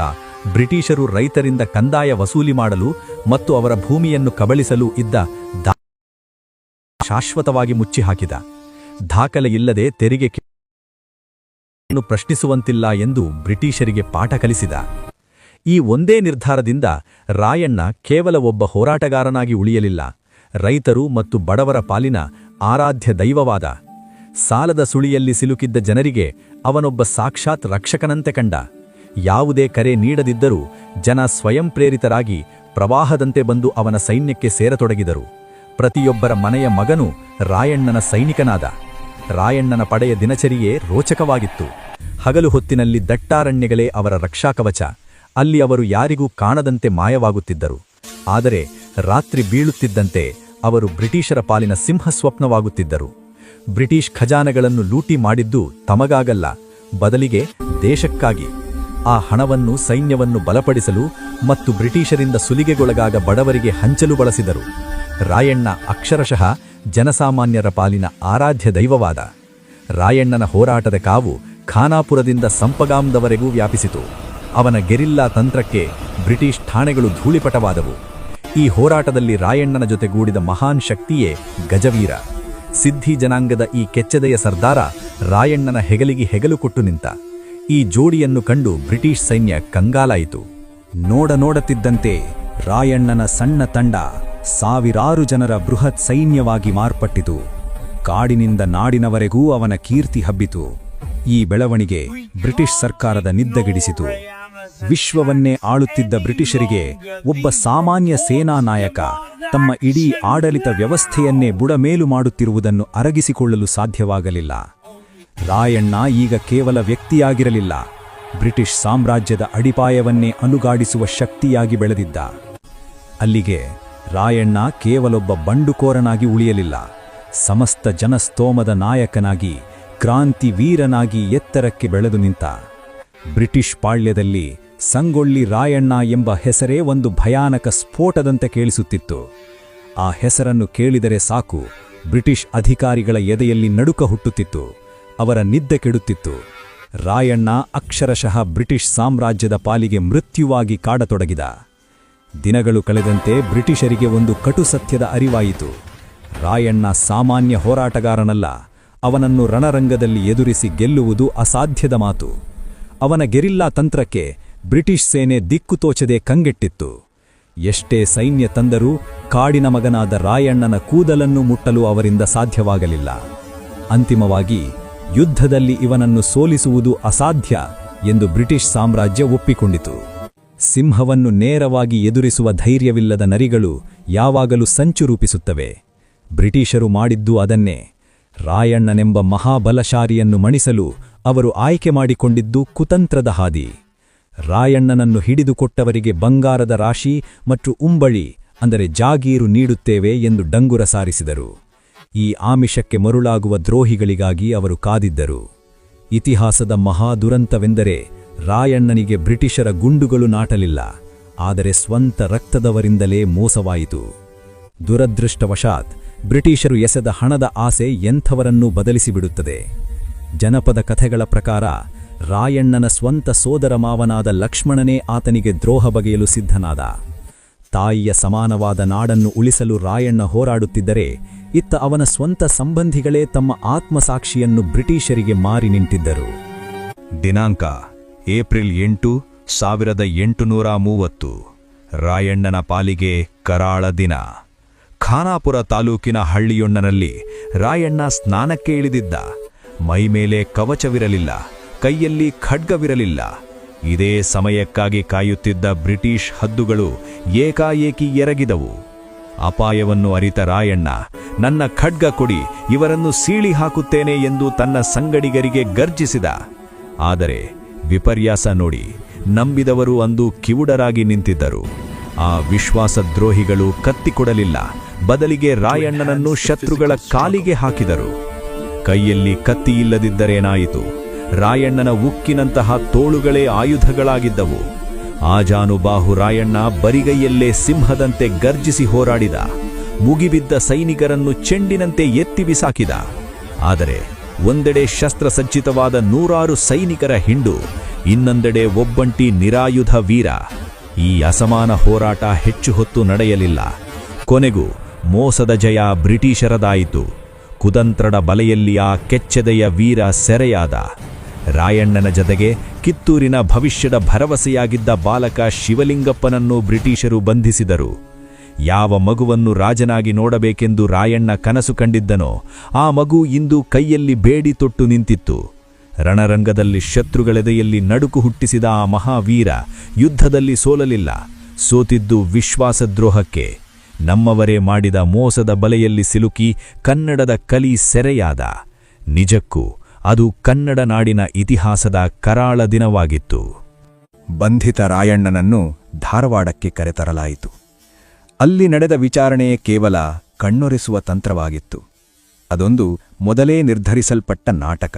ಬ್ರಿಟಿಷರು ರೈತರಿಂದ ಕಂದಾಯ ವಸೂಲಿ ಮಾಡಲು ಮತ್ತು ಅವರ ಭೂಮಿಯನ್ನು ಕಬಳಿಸಲು ಇದ್ದ ಶಾಶ್ವತವಾಗಿ ಮುಚ್ಚಿಹಾಕಿದ. ದಾಖಲೆಯಿಲ್ಲದೆ ತೆರಿಗೆ ಪ್ರಶ್ನಿಸುವಂತಿಲ್ಲ ಎಂದು ಬ್ರಿಟಿಷರಿಗೆ ಪಾಠ ಕಲಿಸಿದ. ಈ ಒಂದೇ ನಿರ್ಧಾರದಿಂದ ರಾಯಣ್ಣ ಕೇವಲ ಒಬ್ಬ ಹೋರಾಟಗಾರನಾಗಿ ಉಳಿಯಲಿಲ್ಲ, ರೈತರು ಮತ್ತು ಬಡವರ ಪಾಲಿನ ಆರಾಧ್ಯ ದೈವವಾದ. ಸಾಲದ ಸುಳಿಯಲ್ಲಿ ಸಿಲುಕಿದ್ದ ಜನರಿಗೆ ಅವನೊಬ್ಬ ಸಾಕ್ಷಾತ್ ರಕ್ಷಕನಂತೆ ಕಂಡ. ಯಾವುದೇ ಕರೆ ನೀಡದಿದ್ದರೂ ಜನ ಸ್ವಯಂ ಪ್ರೇರಿತರಾಗಿ ಪ್ರವಾಹದಂತೆ ಬಂದು ಅವನ ಸೈನ್ಯಕ್ಕೆ ಸೇರತೊಡಗಿದರು. ಪ್ರತಿಯೊಬ್ಬರ ಮನೆಯ ಮಗನೂ ರಾಯಣ್ಣನ ಸೈನಿಕನಾದ. ರಾಯಣ್ಣನ ಪಡೆಯ ದಿನಚರಿಯೇ ರೋಚಕವಾಗಿತ್ತು. ಹಗಲು ಹೊತ್ತಿನಲ್ಲಿ ದಟ್ಟಾರಣ್ಯಗಳೇ ಅವರ ರಕ್ಷಾಕವಚ. ಅಲ್ಲಿ ಅವರು ಯಾರಿಗೂ ಕಾಣದಂತೆ ಮಾಯವಾಗುತ್ತಿದ್ದರು. ಆದರೆ ರಾತ್ರಿ ಬೀಳುತ್ತಿದ್ದಂತೆ ಅವರು ಬ್ರಿಟಿಷರ ಪಾಲಿನ ಸಿಂಹಸ್ವಪ್ನವಾಗುತ್ತಿದ್ದರು. ಬ್ರಿಟಿಷ್ ಖಜಾನೆಗಳನ್ನು ಲೂಟಿ ಮಾಡಿದ್ದು ತಮಗಾಗಲ್ಲ, ಬದಲಿಗೆ ದೇಶಕ್ಕಾಗಿ. ಆ ಹಣವನ್ನು ಸೈನ್ಯವನ್ನು ಬಲಪಡಿಸಲು ಮತ್ತು ಬ್ರಿಟಿಷರಿಂದ ಸುಲಿಗೆಗೊಳಗಾದ ಬಡವರಿಗೆ ಹಂಚಲು ಬಳಸಿದರು. ರಾಯಣ್ಣ ಅಕ್ಷರಶಃ ಜನಸಾಮಾನ್ಯರ ಪಾಲಿನ ಆರಾಧ್ಯ ದೈವವಾದ. ರಾಯಣ್ಣನ ಹೋರಾಟದ ಕಾವು ಖಾನಾಪುರದಿಂದ ಸಂಪಗಾಂದವರೆಗೂ ವ್ಯಾಪಿಸಿತು. ಅವನ ಗೆರಿಲ್ಲಾ ತಂತ್ರಕ್ಕೆ ಬ್ರಿಟಿಷ್ ಠಾಣೆಗಳು ಧೂಳಿಪಟವಾದವು. ಈ ಹೋರಾಟದಲ್ಲಿ ರಾಯಣ್ಣನ ಜೊತೆಗೂಡಿದ ಮಹಾನ್ ಶಕ್ತಿಯೇ ಗಜವೀರ. ಸಿದ್ಧಿ ಜನಾಂಗದ ಈ ಕೆಚ್ಚೆದೆಯ ಸರ್ದಾರ ರಾಯಣ್ಣನ ಹೆಗಲಿಗೆ ಹೆಗಲು ಕೊಟ್ಟು ನಿಂತ. ಈ ಜೋಡಿಯನ್ನು ಕಂಡು ಬ್ರಿಟಿಷ್ ಸೈನ್ಯ ಕಂಗಾಲಾಯಿತು. ನೋಡತಿದ್ದಂತೆ ರಾಯಣ್ಣನ ಸಣ್ಣ ತಂಡ ಸಾವಿರಾರು ಜನರ ಬೃಹತ್ ಸೈನ್ಯವಾಗಿ ಮಾರ್ಪಟ್ಟಿತು. ಕಾಡಿನಿಂದ ನಾಡಿನವರೆಗೂ ಅವನ ಕೀರ್ತಿ ಹಬ್ಬಿತು. ಈ ಬೆಳವಣಿಗೆ ಬ್ರಿಟಿಷ್ ಸರ್ಕಾರದ ನಿದ್ದೆಗೆಡಿಸಿತು. ವಿಶ್ವವನ್ನೇ ಆಳುತ್ತಿದ್ದ ಬ್ರಿಟಿಷರಿಗೆ ಒಬ್ಬ ಸಾಮಾನ್ಯ ಸೇನಾ ನಾಯಕ ತಮ್ಮ ಇಡೀ ಆಡಳಿತ ವ್ಯವಸ್ಥೆಯನ್ನೇ ಬುಡಮೇಲು ಮಾಡುತ್ತಿರುವುದನ್ನು ಅರಗಿಸಿಕೊಳ್ಳಲು ಸಾಧ್ಯವಾಗಲಿಲ್ಲ. ರಾಯಣ್ಣ ಈಗ ಕೇವಲ ವ್ಯಕ್ತಿಯಾಗಿರಲಿಲ್ಲ, ಬ್ರಿಟಿಷ್ ಸಾಮ್ರಾಜ್ಯದ ಅಡಿಪಾಯವನ್ನೇ ಅಲುಗಾಡಿಸುವ ಶಕ್ತಿಯಾಗಿ ಬೆಳೆದಿದ್ದ. ಅಲ್ಲಿಗೆ ರಾಯಣ್ಣ ಕೇವಲೊಬ್ಬ ಬಂಡುಕೋರನಾಗಿ ಉಳಿಯಲಿಲ್ಲ, ಸಮಸ್ತ ಜನಸ್ತೋಮದ ನಾಯಕನಾಗಿ, ಕ್ರಾಂತಿ ವೀರನಾಗಿ ಎತ್ತರಕ್ಕೆ ಬೆಳೆದು ನಿಂತ. ಬ್ರಿಟಿಷ್ ಪಾಳ್ಯದಲ್ಲಿ ಸಂಗೊಳ್ಳಿ ರಾಯಣ್ಣ ಎಂಬ ಹೆಸರೇ ಒಂದು ಭಯಾನಕ ಸ್ಫೋಟದಂತೆ ಕೇಳಿಸುತ್ತಿತ್ತು. ಆ ಹೆಸರನ್ನು ಕೇಳಿದರೆ ಸಾಕು, ಬ್ರಿಟಿಷ್ ಅಧಿಕಾರಿಗಳ ಎದೆಯಲ್ಲಿ ನಡುಕ ಹುಟ್ಟುತ್ತಿತ್ತು, ಅವರ ನಿದ್ದೆ ಕೆಡುತ್ತಿತ್ತು. ರಾಯಣ್ಣ ಅಕ್ಷರಶಃ ಬ್ರಿಟಿಷ್ ಸಾಮ್ರಾಜ್ಯದ ಪಾಲಿಗೆ ಮೃತ್ಯುವಾಗಿ ಕಾಡತೊಡಗಿದ. ದಿನಗಳು ಕಳೆದಂತೆ ಬ್ರಿಟಿಷರಿಗೆ ಒಂದು ಕಟು ಸತ್ಯದ ಅರಿವಾಯಿತು. ರಾಯಣ್ಣ ಸಾಮಾನ್ಯ ಹೋರಾಟಗಾರನಲ್ಲ, ಅವನನ್ನು ರಣರಂಗದಲ್ಲಿ ಎದುರಿಸಿ ಗೆಲ್ಲುವುದು ಅಸಾಧ್ಯದ ಮಾತು. ಅವನ ಗೆರಿಲ್ಲಾ ತಂತ್ರಕ್ಕೆ ಬ್ರಿಟಿಷ್ ಸೇನೆ ದಿಕ್ಕುತೋಚದೆ ಕಂಗೆಟ್ಟಿತ್ತು. ಎಷ್ಟೇ ಸೈನ್ಯ ತಂದರೂ ಕಾಡಿನ ಮಗನಾದ ರಾಯಣ್ಣನ ಕೂದಲನ್ನು ಮುಟ್ಟಲು ಅವರಿಂದ ಸಾಧ್ಯವಾಗಲಿಲ್ಲ. ಅಂತಿಮವಾಗಿ ಯುದ್ಧದಲ್ಲಿ ಇವನನ್ನು ಸೋಲಿಸುವುದು ಅಸಾಧ್ಯ ಎಂದು ಬ್ರಿಟಿಷ್ ಸಾಮ್ರಾಜ್ಯ ಒಪ್ಪಿಕೊಂಡಿತು. ಸಿಂಹವನ್ನು ನೇರವಾಗಿ ಎದುರಿಸುವ ಧೈರ್ಯವಿಲ್ಲದ ನರಿಗಳು ಯಾವಾಗಲೂ ಸಂಚು ರೂಪಿಸುತ್ತವೆ. ಬ್ರಿಟಿಷರು ಮಾಡಿದ್ದು ಅದನ್ನೇ. ರಾಯಣ್ಣನೆಂಬ ಮಹಾಬಲಶಾಲಿಯನ್ನು ಮಣಿಸಲು ಅವರು ಆಯ್ಕೆ ಮಾಡಿಕೊಂಡಿದ್ದು ಕುತಂತ್ರದ ಹಾದಿ. ರಾಯಣ್ಣನನ್ನು ಹಿಡಿದುಕೊಟ್ಟವರಿಗೆ ಬಂಗಾರದ ರಾಶಿ ಮತ್ತು ಉಂಬಳಿ ಅಂದರೆ ಜಾಗೀರು ನೀಡುತ್ತೇವೆ ಎಂದು ಡಂಗುರ ಸಾರಿಸಿದರು. ಈ ಆಮಿಷಕ್ಕೆ ಮರುಳಾಗುವ ದ್ರೋಹಿಗಳಿಗಾಗಿ ಅವರು ಕಾದಿದ್ದರು. ಇತಿಹಾಸದ ಮಹಾದುರಂತವೆಂದರೆ ರಾಯಣ್ಣನಿಗೆ ಬ್ರಿಟಿಷರ ಗುಂಡುಗಳು ನಾಟಲಿಲ್ಲ, ಆದರೆ ಸ್ವಂತ ರಕ್ತದವರಿಂದಲೇ ಮೋಸವಾಯಿತು. ದುರದೃಷ್ಟವಶಾತ್ ಬ್ರಿಟಿಷರು ಎಸೆದ ಹಣದ ಆಸೆ ಎಂಥವರನ್ನೂ ಬದಲಿಸಿಬಿಡುತ್ತದೆ. ಜನಪದ ಕಥೆಗಳ ಪ್ರಕಾರ ರಾಯಣ್ಣನ ಸ್ವಂತ ಸೋದರ ಮಾವನಾದ ಲಕ್ಷ್ಮಣನೇ ಆತನಿಗೆ ದ್ರೋಹ ಬಗೆಯಲು ಸಿದ್ಧನಾದ. ತಾಯಿಯ ಸಮಾನವಾದ ನಾಡನ್ನು ಉಳಿಸಲು ರಾಯಣ್ಣ ಹೋರಾಡುತ್ತಿದ್ದರೆ, ಇತ್ತ ಅವನ ಸ್ವಂತ ಸಂಬಂಧಿಗಳೇ ತಮ್ಮ ಆತ್ಮಸಾಕ್ಷಿಯನ್ನು ಬ್ರಿಟಿಷರಿಗೆ ಮಾರಿ ನಿಂತಿದ್ದರು. ದಿನಾಂಕ ಏಪ್ರಿಲ್ 8, 1830. ರಾಯಣ್ಣನ ಪಾಲಿಗೆ ಕರಾಳ ದಿನ. ಖಾನಾಪುರ ತಾಲೂಕಿನ ಹಳ್ಳಿಯೊಂದರಲ್ಲಿ ರಾಯಣ್ಣ ಸ್ನಾನಕ್ಕೆ ಇಳಿದಿದ್ದ. ಮೈಮೇಲೆ ಕವಚವಿರಲಿಲ್ಲ, ಕೈಯಲ್ಲಿ ಖಡ್ಗವಿರಲಿಲ್ಲ. ಇದೇ ಸಮಯಕ್ಕಾಗಿ ಕಾಯುತ್ತಿದ್ದ ಬ್ರಿಟಿಷ್ ಹದ್ದುಗಳು ಏಕಾಏಕಿ ಎರಗಿದವು. ಅಪಾಯವನ್ನು ಅರಿತ ರಾಯಣ್ಣ, ನನ್ನ ಖಡ್ಗ ಕೊಡಿ, ಇವರನ್ನು ಸೀಳಿ ಹಾಕುತ್ತೇನೆ ಎಂದು ತನ್ನ ಸಂಗಡಿಗರಿಗೆ ಗರ್ಜಿಸಿದ. ಆದರೆ ವಿಪರ್ಯಾಸ ನೋಡಿ, ನಂಬಿದವರು ಅಂದು ಕಿವುಡರಾಗಿ ನಿಂತಿದ್ದರು. ಆ ವಿಶ್ವಾಸದ್ರೋಹಿಗಳು ಕತ್ತಿ ಕೊಡಲಿಲ್ಲ, ಬದಲಿಗೆ ರಾಯಣ್ಣನನ್ನು ಶತ್ರುಗಳ ಕಾಲಿಗೆ ಹಾಕಿದರು. ಕೈಯಲ್ಲಿ ಕತ್ತಿ ಇಲ್ಲದಿದ್ದರೇನಾಯಿತು? ರಾಯಣ್ಣನ ಉಕ್ಕಿನಂತಹ ತೋಳುಗಳೇ ಆಯುಧಗಳಾಗಿದ್ದವು. ಆಜಾನುಬಾಹು ರಾಯಣ್ಣ ಬರಿಗೈಯಲ್ಲೇ ಸಿಂಹದಂತೆ ಗರ್ಜಿಸಿ ಹೋರಾಡಿದ. ಮುಗಿಬಿದ್ದ ಸೈನಿಕರನ್ನು ಚೆಂಡಿನಂತೆ ಎತ್ತಿ ಬಿಸಾಕಿದ. ಆದರೆ ಒಂದೆಡೆ ಶಸ್ತ್ರಸಜ್ಜಿತವಾದ 100 ಸೈನಿಕರ ಹಿಂಡು, ಇನ್ನೊಂದೆಡೆ ಒಬ್ಬಂಟಿ ನಿರಾಯುಧ ವೀರ. ಈ ಅಸಮಾನ ಹೋರಾಟ ಹೆಚ್ಚು ಹೊತ್ತು ನಡೆಯಲಿಲ್ಲ. ಕೊನೆಗೂ ಮೋಸದ ಜಯ ಬ್ರಿಟಿಷರದಾಯಿತು. ಕುತಂತ್ರದ ಬಲೆಯಲ್ಲಿ ಆ ಕೆಚ್ಚೆದೆಯ ವೀರ ಸೆರೆಯಾದ. ರಾಯಣ್ಣನ ಜತೆಗೆ ಕಿತ್ತೂರಿನ ಭವಿಷ್ಯದ ಭರವಸೆಯಾಗಿದ್ದ ಬಾಲಕ ಶಿವಲಿಂಗಪ್ಪನನ್ನು ಬ್ರಿಟಿಷರು ಬಂಧಿಸಿದರು. ಯಾವ ಮಗುವನ್ನು ರಾಜನಾಗಿ ನೋಡಬೇಕೆಂದು ರಾಯಣ್ಣ ಕನಸು ಕಂಡಿದ್ದನೋ ಆ ಮಗು ಇಂದು ಕೈಯಲ್ಲಿ ಬೇಡಿ ತೊಟ್ಟು ನಿಂತಿತ್ತು. ರಣರಂಗದಲ್ಲಿ ಶತ್ರುಗಳೆದೆಯಲ್ಲಿ ನಡುಕು ಹುಟ್ಟಿಸಿದ ಆ ಮಹಾವೀರ ಯುದ್ಧದಲ್ಲಿ ಸೋಲಲಿಲ್ಲ. ಸೋತಿದ್ದು ವಿಶ್ವಾಸದ್ರೋಹಕ್ಕೆ. ನಮ್ಮವರೇ ಮಾಡಿದ ಮೋಸದ ಬಲೆಯಲ್ಲಿ ಸಿಲುಕಿ ಕನ್ನಡದ ಕಲಿ ಸೆರೆಯಾದ. ನಿಜಕ್ಕೂ ಅದು ಕನ್ನಡ ನಾಡಿನ ಇತಿಹಾಸದ ಕರಾಳ ದಿನವಾಗಿತ್ತು. ಬಂಧಿತ ರಾಯಣ್ಣನನ್ನು ಧಾರವಾಡಕ್ಕೆ ಕರೆತರಲಾಯಿತು. ಅಲ್ಲಿ ನಡೆದ ವಿಚಾರಣೆಯೇ ಕೇವಲ ಕಣ್ಣೊರೆಸುವ ತಂತ್ರವಾಗಿತ್ತು. ಅದೊಂದು ಮೊದಲೇ ನಿರ್ಧರಿಸಲ್ಪಟ್ಟ ನಾಟಕ.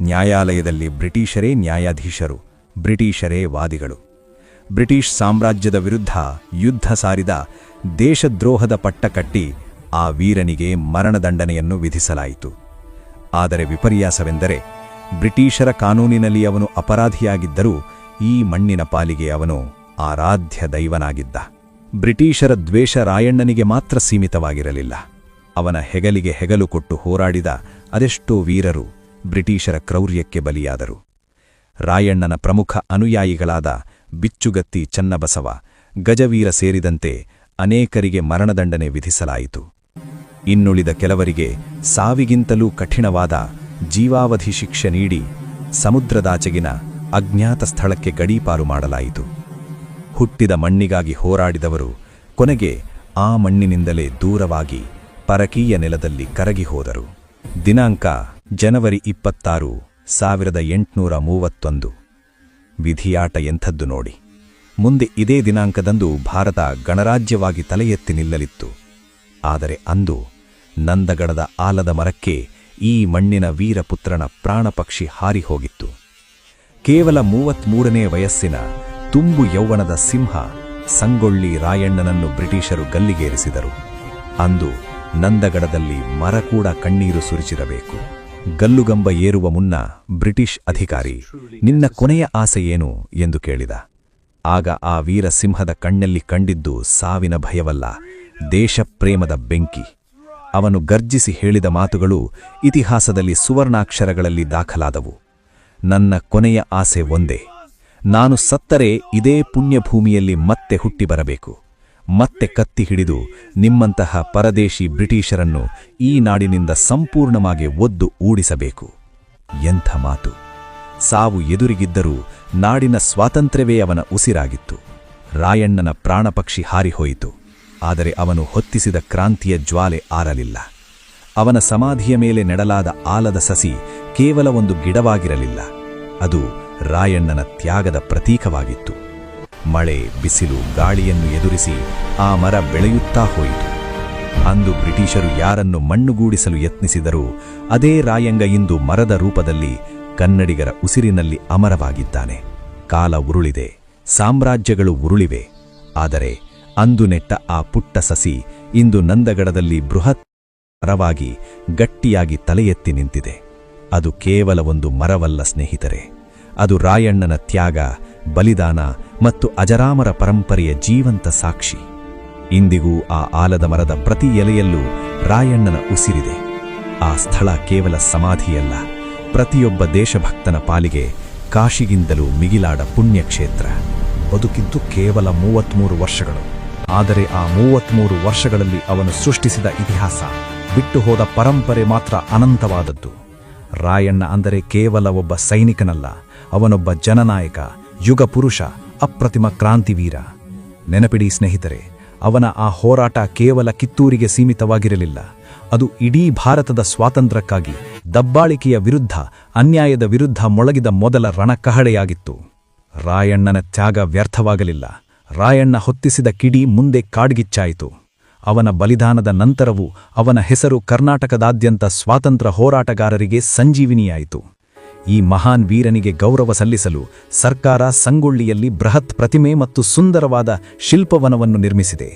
ನ್ಯಾಯಾಲಯದಲ್ಲಿ ಬ್ರಿಟಿಷರೇ ನ್ಯಾಯಾಧೀಶರು, ಬ್ರಿಟಿಷರೇ ವಾದಿಗಳು. ಬ್ರಿಟಿಷ್ ಸಾಮ್ರಾಜ್ಯದ ವಿರುದ್ಧ ಯುದ್ಧ ಸಾರಿದ ದೇಶದ್ರೋಹದ ಪಟ್ಟ ಕಟ್ಟಿ ಆ ವೀರನಿಗೆ ಮರಣದಂಡನೆಯನ್ನು ವಿಧಿಸಲಾಯಿತು. ಆದರೆ ವಿಪರ್ಯಾಸವೆಂದರೆ ಬ್ರಿಟಿಷರ ಕಾನೂನಿನಲ್ಲಿ ಅವನು ಅಪರಾಧಿಯಾಗಿದ್ದರೂ ಈ ಮಣ್ಣಿನ ಪಾಲಿಗೆ ಅವನು ಆರಾಧ್ಯ ದೈವನಾಗಿದ್ದ. ಬ್ರಿಟಿಷರ ದ್ವೇಷ ರಾಯಣ್ಣನಿಗೆ ಮಾತ್ರ ಸೀಮಿತವಾಗಿರಲಿಲ್ಲ. ಅವನ ಹೆಗಲಿಗೆ ಹೆಗಲು ಕೊಟ್ಟು ಹೋರಾಡಿದ ಅದೆಷ್ಟೋ ವೀರರು ಬ್ರಿಟಿಷರ ಕ್ರೌರ್ಯಕ್ಕೆ ಬಲಿಯಾದರು. ರಾಯಣ್ಣನ ಪ್ರಮುಖ ಅನುಯಾಯಿಗಳಾದ ಬಿಚ್ಚುಗತ್ತಿ ಚನ್ನಬಸವ, ಗಜವೀರ ಸೇರಿದಂತೆ ಅನೇಕರಿಗೆ ಮರಣದಂಡನೆ ವಿಧಿಸಲಾಯಿತು. ಇನ್ನುಳಿದ ಕೆಲವರಿಗೆ ಸಾವಿಗಿಂತಲೂ ಕಠಿಣವಾದ ಜೀವಾವಧಿ ಶಿಕ್ಷೆ ನೀಡಿ ಸಮುದ್ರದಾಚೆಗಿನ ಅಜ್ಞಾತ ಸ್ಥಳಕ್ಕೆ ಗಡೀಪಾರು ಮಾಡಲಾಯಿತು. ಹುಟ್ಟಿದ ಮಣ್ಣಿಗಾಗಿ ಹೋರಾಡಿದವರು ಕೊನೆಗೆ ಆ ಮಣ್ಣಿನಿಂದಲೇ ದೂರವಾಗಿ ಪರಕೀಯ ನೆಲದಲ್ಲಿ ಕರಗಿ ಹೋದರು. ದಿನಾಂಕ ಜನವರಿ 26, 1831. ವಿಧಿಯಾಟ ಎಂಥದ್ದು ನೋಡಿ. ಮುಂದೆ ಇದೇ ದಿನಾಂಕದಂದು ಭಾರತ ಗಣರಾಜ್ಯವಾಗಿ ತಲೆ ಎತ್ತಿ ನಿಲ್ಲಲಿತ್ತು. ಆದರೆ ಅಂದು ನಂದಗಡದ ಆಲದ ಮರಕ್ಕೆ ಈ ಮಣ್ಣಿನ ವೀರಪುತ್ರನ ಪ್ರಾಣಪಕ್ಷಿ ಹಾರಿಹೋಗಿತ್ತು. ಕೇವಲ 33ನೇ ವಯಸ್ಸಿನ ತುಂಬು ಯೌವನದ ಸಿಂಹ ಸಂಗೊಳ್ಳಿ ರಾಯಣ್ಣನನ್ನು ಬ್ರಿಟಿಷರು ಗಲ್ಲಿಗೇರಿಸಿದರು. ಅಂದು ನಂದಗಡದಲ್ಲಿ ಮರ ಕೂಡ ಕಣ್ಣೀರು ಸುರಿಸಿರಬೇಕು. ಗಲ್ಲುಗಂಬ ಏರುವ ಮುನ್ನ ಬ್ರಿಟಿಷ್ ಅಧಿಕಾರಿ, ನಿನ್ನ ಕೊನೆಯ ಆಸೆ ಏನು ಎಂದು ಕೇಳಿದ. ಆಗ ಆ ವೀರ ಸಿಂಹದ ಕಣ್ಣಲ್ಲಿ ಕಂಡಿದ್ದು ಸಾವಿನ ಭಯವಲ್ಲ, ದೇಶಪ್ರೇಮದ ಬೆಂಕಿ. ಅವನು ಗರ್ಜಿಸಿ ಹೇಳಿದ ಮಾತುಗಳು ಇತಿಹಾಸದಲ್ಲಿ ಸುವರ್ಣಾಕ್ಷರಗಳಲ್ಲಿ ದಾಖಲಾದವು. ನನ್ನ ಕೊನೆಯ ಆಸೆ ಒಂದೇ, ನಾನು ಸತ್ತರೆ ಇದೇ ಪುಣ್ಯಭೂಮಿಯಲ್ಲಿ ಮತ್ತೆ ಹುಟ್ಟಿ ಬರಬೇಕು, ಮತ್ತೆ ಕತ್ತಿ ಹಿಡಿದು ನಿಮ್ಮಂತಹ ಪರದೇಶಿ ಬ್ರಿಟಿಷರನ್ನು ಈ ನಾಡಿನಿಂದ ಸಂಪೂರ್ಣವಾಗಿ ಒದ್ದು ಊಡಿಸಬೇಕು. ಎಂಥ ಮಾತು! ಸಾವು ಎದುರಿಗಿದ್ದರೂ ನಾಡಿನ ಸ್ವಾತಂತ್ರ್ಯವೇ ಅವನ ಉಸಿರಾಗಿತ್ತು. ರಾಯಣ್ಣನ ಪ್ರಾಣಪಕ್ಷಿ ಹಾರಿಹೋಯಿತು, ಆದರೆ ಅವನು ಹೊತ್ತಿಸಿದ ಕ್ರಾಂತಿಯ ಜ್ವಾಲೆ ಆರಲಿಲ್ಲ. ಅವನ ಸಮಾಧಿಯ ಮೇಲೆ ನೆಡಲಾದ ಆಲದ ಸಸಿ ಕೇವಲ ಒಂದು ಗಿಡವಾಗಿರಲಿಲ್ಲ, ಅದು ರಾಯಣ್ಣನ ತ್ಯಾಗದ ಪ್ರತೀಕವಾಗಿತ್ತು. ಮಳೆ, ಬಿಸಿಲು, ಗಾಳಿಯನ್ನು ಎದುರಿಸಿ ಆ ಮರ ಬೆಳೆಯುತ್ತಾ ಹೋಯಿತು. ಅಂದು ಬ್ರಿಟಿಷರು ಯಾರನ್ನು ಮಣ್ಣುಗೂಡಿಸಲು ಯತ್ನಿಸಿದರೂ ಅದೇ ರಾಯಣ್ಣ ಇಂದು ಮರದ ರೂಪದಲ್ಲಿ ಕನ್ನಡಿಗರ ಉಸಿರಿನಲ್ಲಿ ಅಮರವಾಗಿದ್ದಾನೆ. ಕಾಲ ಉರುಳಿದೆ, ಸಾಮ್ರಾಜ್ಯಗಳು ಉರುಳಿವೆ, ಆದರೆ ಅಂದು ನೆಟ್ಟ ಆ ಪುಟ್ಟ ಸಸಿ ಇಂದು ನಂದಗಡದಲ್ಲಿ ಬೃಹತ್ ಮರವಾಗಿ ಗಟ್ಟಿಯಾಗಿ ತಲೆ ಎತ್ತಿ ನಿಂತಿದೆ. ಅದು ಕೇವಲ ಒಂದು ಮರವಲ್ಲ ಸ್ನೇಹಿತರೆ, ಅದು ರಾಯಣ್ಣನ ತ್ಯಾಗ, ಬಲಿದಾನ ಮತ್ತು ಅಜರಾಮರ ಪರಂಪರೆಯ ಜೀವಂತ ಸಾಕ್ಷಿ. ಇಂದಿಗೂ ಆ ಆಲದ ಮರದ ಪ್ರತಿ ಎಲೆಯಲ್ಲೂ ರಾಯಣ್ಣನ ಉಸಿರಿದೆ. ಆ ಸ್ಥಳ ಕೇವಲ ಸಮಾಧಿಯಲ್ಲ, ಪ್ರತಿಯೊಬ್ಬ ದೇಶಭಕ್ತನ ಪಾಲಿಗೆ ಕಾಶಿಗಿಂತಲೂ ಮಿಗಿಲಾದ ಪುಣ್ಯಕ್ಷೇತ್ರ. ಬದುಕಿದ್ದು ಕೇವಲ 33 ವರ್ಷಗಳು, ಆದರೆ ಆ 33 ವರ್ಷಗಳಲ್ಲಿ ಅವನು ಸೃಷ್ಟಿಸಿದ ಇತಿಹಾಸ, ಬಿಟ್ಟು ಹೋದ ಪರಂಪರೆ ಮಾತ್ರ ಅನಂತವಾದದ್ದು. ರಾಯಣ್ಣ ಅಂದರೆ ಕೇವಲ ಒಬ್ಬ ಸೈನಿಕನಲ್ಲ, ಅವನೊಬ್ಬ ಜನನಾಯಕ, ಯುಗ ಪುರುಷ, ಅಪ್ರತಿಮ ಕ್ರಾಂತಿವೀರ. ನೆನಪಿಡಿ ಸ್ನೇಹಿತರೆ, ಅವನ ಆ ಹೋರಾಟ ಕೇವಲ ಕಿತ್ತೂರಿಗೆ ಸೀಮಿತವಾಗಿರಲಿಲ್ಲ. ಅದು ಇಡೀ ಭಾರತದ ಸ್ವಾತಂತ್ರ್ಯಕ್ಕಾಗಿ, ದಬ್ಬಾಳಿಕೆಯ ವಿರುದ್ಧ, ಅನ್ಯಾಯದ ವಿರುದ್ಧ ಮೊಳಗಿದ ಮೊದಲ ರಣಕಹಳೆಯಾಗಿತ್ತು. ರಾಯಣ್ಣನ ತ್ಯಾಗ ವ್ಯರ್ಥವಾಗಲಿಲ್ಲ. ರಾಯಣ್ಣ ಹೊತ್ತಿಸಿದ ಕಿಡಿ ಮುಂದೆ ಕಾಡ್ಗಿಚ್ಚಾಯಿತು. ಅವನ ಬಲಿದಾನದ ನಂತರವೂ ಅವನ ಹೆಸರು ಕರ್ನಾಟಕದಾದ್ಯಂತ ಸ್ವಾತಂತ್ರ್ಯ ಹೋರಾಟಗಾರರಿಗೆ ಸಂಜೀವಿನಿಯಾಯಿತು. ಈ ಮಹಾನ್ ವೀರನಿಗೆ ಗೌರವ ಸಲ್ಲಿಸಲು ಸರ್ಕಾರ ಸಂಗೊಳ್ಳಿಯಲ್ಲಿ ಬೃಹತ್ ಪ್ರತಿಮೆ ಮತ್ತು ಸುಂದರವಾದ ಶಿಲ್ಪವನವನ್ನು ನಿರ್ಮಿಸಿದೆ.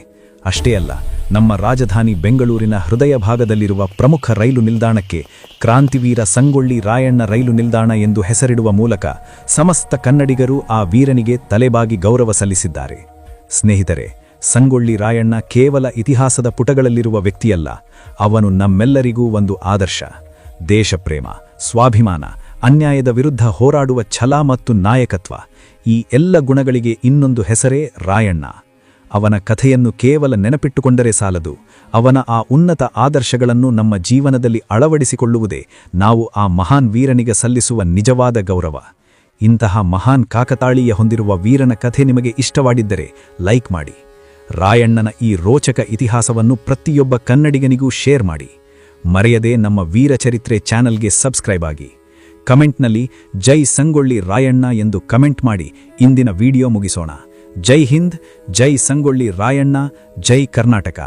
ಅಷ್ಟೇ ಅಲ್ಲ, ನಮ್ಮ ರಾಜಧಾನಿ ಬೆಂಗಳೂರಿನ ಹೃದಯ ಭಾಗದಲ್ಲಿರುವ ಪ್ರಮುಖ ರೈಲು ನಿಲ್ದಾಣಕ್ಕೆ ಕ್ರಾಂತಿವೀರ ಸಂಗೊಳ್ಳಿ ರಾಯಣ್ಣ ರೈಲು ನಿಲ್ದಾಣ ಎಂದು ಹೆಸರಿಡುವ ಮೂಲಕ ಸಮಸ್ತ ಕನ್ನಡಿಗರು ಆ ವೀರನಿಗೆ ತಲೆಬಾಗಿ ಗೌರವ ಸಲ್ಲಿಸಿದ್ದಾರೆ. ಸ್ನೇಹಿತರೆ, ಸಂಗೊಳ್ಳಿ ರಾಯಣ್ಣ ಕೇವಲ ಇತಿಹಾಸದ ಪುಟಗಳಲ್ಲಿರುವ ವ್ಯಕ್ತಿಯಲ್ಲ, ಅವನು ನಮ್ಮೆಲ್ಲರಿಗೂ ಒಂದು ಆದರ್ಶ. ದೇಶಪ್ರೇಮ, ಸ್ವಾಭಿಮಾನ, ಅನ್ಯಾಯದ ವಿರುದ್ಧ ಹೋರಾಡುವ ಛಲ ಮತ್ತು ನಾಯಕತ್ವ, ಈ ಎಲ್ಲ ಗುಣಗಳಿಗೆ ಇನ್ನೊಂದು ಹೆಸರೇ ರಾಯಣ್ಣ. ಅವನ ಕಥೆಯನ್ನು ಕೇವಲ ನೆನಪಿಟ್ಟುಕೊಂಡರೆ ಸಾಲದು, ಅವನ ಆ ಉನ್ನತ ಆದರ್ಶಗಳನ್ನು ನಮ್ಮ ಜೀವನದಲ್ಲಿ ಅಳವಡಿಸಿಕೊಳ್ಳುವುದೇ ನಾವು ಆ ಮಹಾನ್ ವೀರನಿಗೆ ಸಲ್ಲಿಸುವ ನಿಜವಾದ ಗೌರವ. ಇಂತಹ ಮಹಾನ್ ಕಾಕತಾಳೀಯ ಹೊಂದಿರುವ ವೀರನ ಕಥೆ ನಿಮಗೆ ಇಷ್ಟವಾಗಿದ್ದರೆ ಲೈಕ್ ಮಾಡಿ. ರಾಯಣ್ಣನ ಈ ರೋಚಕ ಇತಿಹಾಸವನ್ನು ಪ್ರತಿಯೊಬ್ಬ ಕನ್ನಡಿಗನಿಗೂ ಶೇರ್ ಮಾಡಿ. ಮರೆಯದೆ ನಮ್ಮ ವೀರಚರಿತ್ರೆ ಚಾನೆಲ್ಗೆ ಸಬ್ಸ್ಕ್ರೈಬ್ ಆಗಿ. ಕಮೆಂಟ್ನಲ್ಲಿ ಜೈ ಸಂಗೊಳ್ಳಿ ರಾಯಣ್ಣ ಎಂದು ಕಮೆಂಟ್ ಮಾಡಿ ಇಂದಿನ ವಿಡಿಯೋ ಮುಗಿಸೋಣ. ಜೈ ಹಿಂದ್, ಜೈ ಸಂಗೊಳ್ಳಿ ರಾಯಣ್ಣ, ಜೈ ಕರ್ನಾಟಕ.